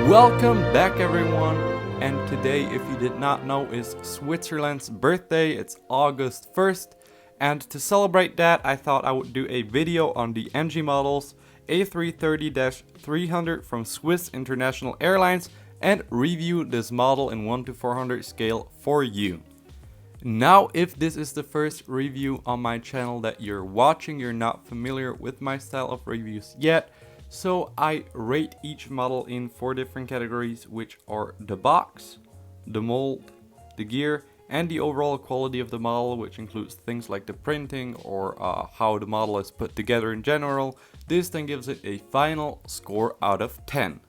Welcome back everyone, and today, if you did not know, is Switzerland's birthday. It's August 1st, and to celebrate that I thought I would do a video on the NG models A330-300 from Swiss International Airlines and review this model in 1 to 400 scale for you. Now, if this is the first review on my channel that you're watching, you're not familiar with my style of reviews yet. So I rate each model in 4 different categories, which are the box, the mold, the gear, and the overall quality of the model, which includes things like the printing or how the model is put together in general. This then gives it a final score out of 10.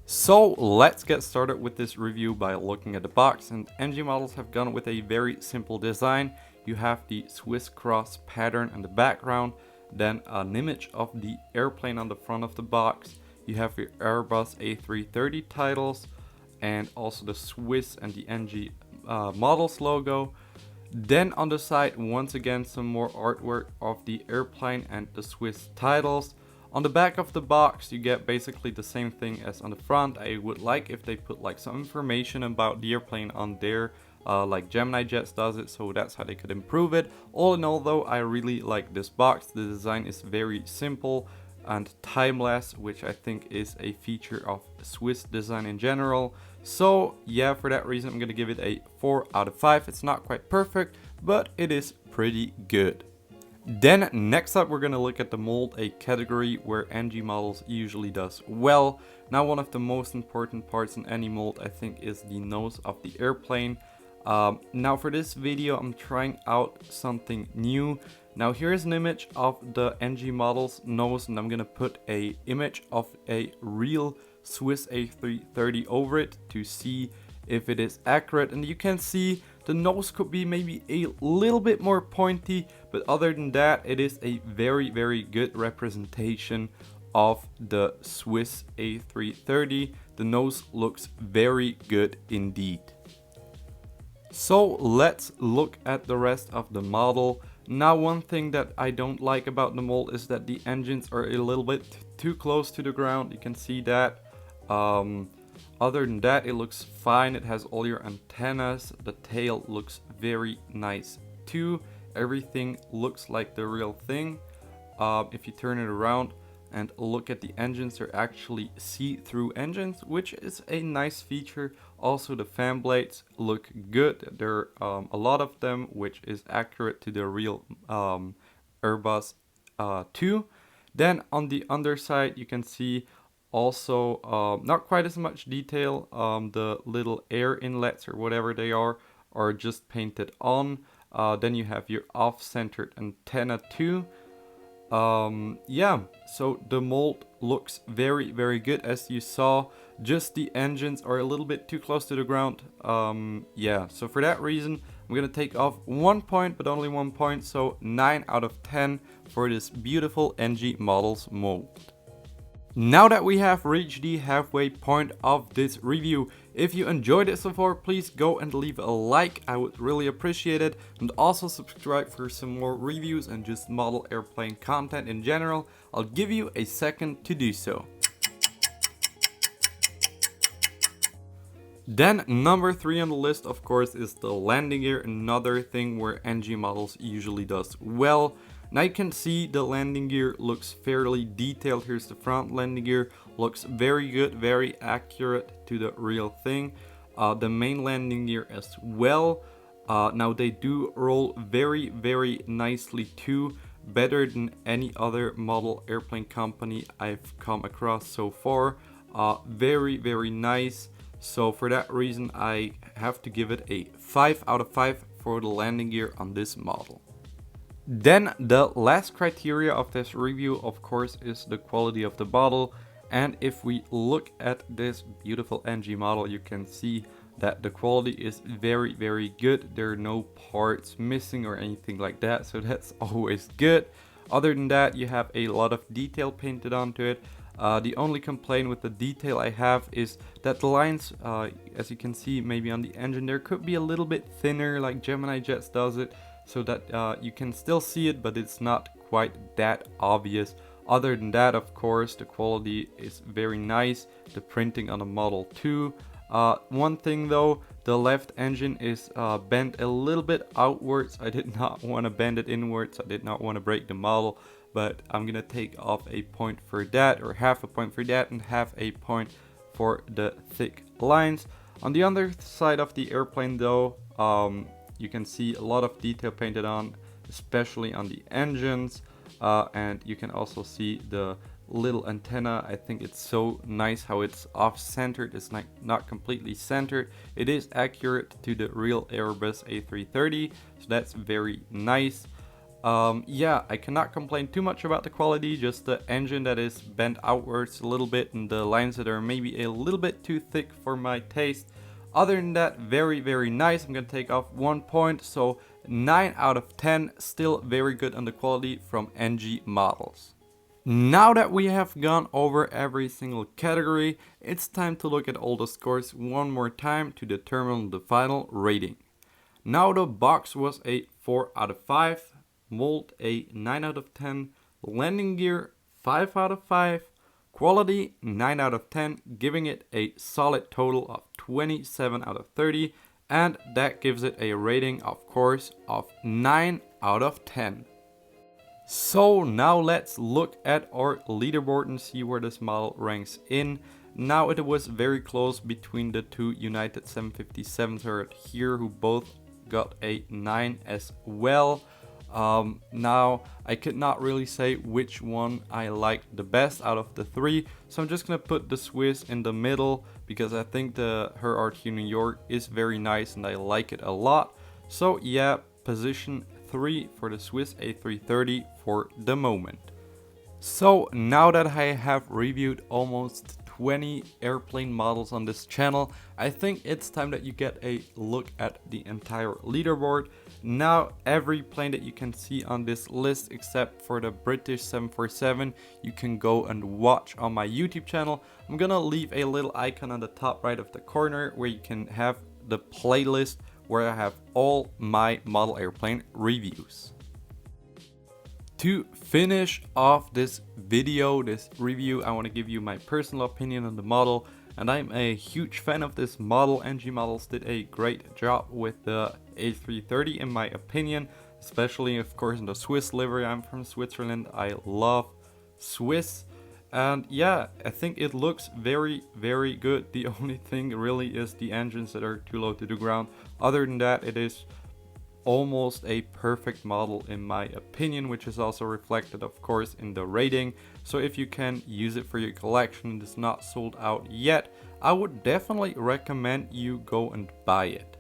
So let's get started with this review by looking at the box, and NG models have gone with a very simple design. You have the Swiss cross pattern in the background, then an image of the airplane on the front of the box. You have your Airbus A330 titles and also the Swiss and the NG models logo. Then on the side, once again, some more artwork of the airplane and the Swiss titles. On the back of the box, you get basically the same thing as on the front. I would like if they put like some information about the airplane on there, like Gemini Jets does it, so that's how they could improve it. All in all though, I really like this box. The design is very simple and timeless, which I think is a feature of Swiss design in general. So yeah, for that reason I'm gonna give it a 4 out of 5. It's not quite perfect, but it is pretty good. Then next up we're gonna look at the mold, a category where NG models usually does well. Now, one of the most important parts in any mold, I think, is the nose of the airplane. Now for this video I'm trying out something new. Now here's an image of the NG model's nose, and I'm gonna put a image of a real Swiss A330 over it to see if it is accurate. And you can see the nose could be maybe a little bit more pointy, but other than that it is a very good representation of the Swiss A330. The nose looks very good indeed. So let's look at the rest of the model. Now, one thing that I don't like about the mold is that the engines are a little bit too close to the ground. You can see that. Other than that, it looks fine. It has all your antennas. The tail looks very nice too. Everything looks like the real thing. If you turn it around and look at the engines, they're actually see-through engines, which is a nice feature. Also, the fan blades look good. There are a lot of them, which is accurate to the real Airbus too. Then on the underside you can see also not quite as much detail. The little air inlets or whatever they are just painted on. Then you have your off-centered antenna too. Yeah, so the mold looks very good. As you saw, just the engines are a little bit too close to the ground. Yeah, so for that reason I'm gonna take off 1 point, but only 1 point, so 9 out of 10 for this beautiful NG models mold. Now that we have reached the halfway point of this review, if you enjoyed it so far, please go and leave a like. I would really appreciate it, and also subscribe for some more reviews and just model airplane content in general. I'll give you a second to do so. Then number 3 on the list, of course, is the landing gear, another thing where NG models usually does well. Now you can see the landing gear looks fairly detailed. Here's the front landing gear, looks very good, very accurate to the real thing. The main landing gear as well. Now they do roll very nicely too, better than any other model airplane company I've come across so far. Very nice. So for that reason I have to give it a 5 out of 5 for the landing gear on this model. Then the last criteria of this review, of course, is the quality of the model. And if we look at this beautiful NG model, you can see that the quality is very good. There are no parts missing or anything like that, so that's always good. Other than that, you have a lot of detail painted onto it. The only complaint with the detail I have is that the lines, as you can see maybe on the engine there, could be a little bit thinner like Gemini Jets does it, so that you can still see it, but it's not quite that obvious. Other than that, of course, the quality is very nice, the printing on the model too. One thing though, the left engine is bent a little bit outwards. I did not want to bend it inwards, I did not want to break the model, but I'm gonna take off a point for that, or half a point for that, and half a point for the thick lines. On the other side of the airplane though, you can see a lot of detail painted on, especially on the engines, and you can also see the little antenna. I think it's so nice how it's off-centered. It's not completely centered. It is accurate to the real Airbus A330, so that's very nice. Yeah, I cannot complain too much about the quality, just the engine that is bent outwards a little bit and the lines that are maybe a little bit too thick for my taste. Other than that, very nice. I'm gonna take off 1 point, so 9 out of 10, still very good on the quality from NG models. Now that we have gone over every single category, it's time to look at all the scores one more time to determine the final rating. Now the box was a 4 out of 5, mold a 9 out of 10, landing gear 5 out of 5, quality 9 out of 10, giving it a solid total of 27 out of 30, and that gives it a rating, of course, of 9 out of 10. So now let's look at our leaderboard and see where this model ranks in. Now it was very close between the two United 757s right here, who both got a 9 as well. Now I could not really say which one I liked the best out of the three, so I'm just gonna put the Swiss in the middle because I think the Her Art here New York is very nice and I like it a lot. So yeah, position 3 for the Swiss A330 for the moment. So now that I have reviewed almost 20 airplane models on this channel, I think it's time that you get a look at the entire leaderboard. Now every plane that you can see on this list except for the British 747 you can go and watch on my YouTube channel. I'm gonna leave a little icon on the top right of the corner where you can have the playlist where I have all my model airplane reviews. To finish off this video, this review, I want to give you my personal opinion on the model, and I'm a huge fan of this model. NG Models did a great job with the A330 in my opinion, especially of course in the Swiss livery. I'm from Switzerland, I love Swiss, and yeah, I think it looks very good. The only thing really is the engines that are too low to the ground. Other than that, it is almost a perfect model in my opinion, which is also reflected of course in the rating. So if you can use it for your collection and it's not sold out yet, I would definitely recommend you go and buy it.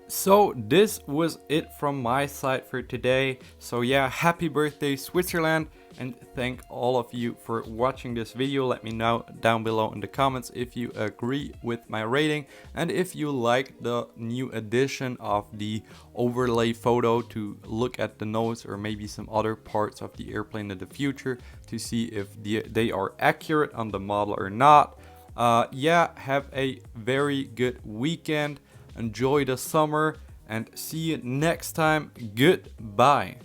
So this was it from my side for today. So yeah, happy birthday Switzerland, and thank all of you for watching this video. Let me know down below in the comments if you agree with my rating and if you like the new addition of the overlay photo to look at the nose or maybe some other parts of the airplane in the future to see if they are accurate on the model or not. Yeah, have a very good weekend. Enjoy the summer and see you next time. Goodbye.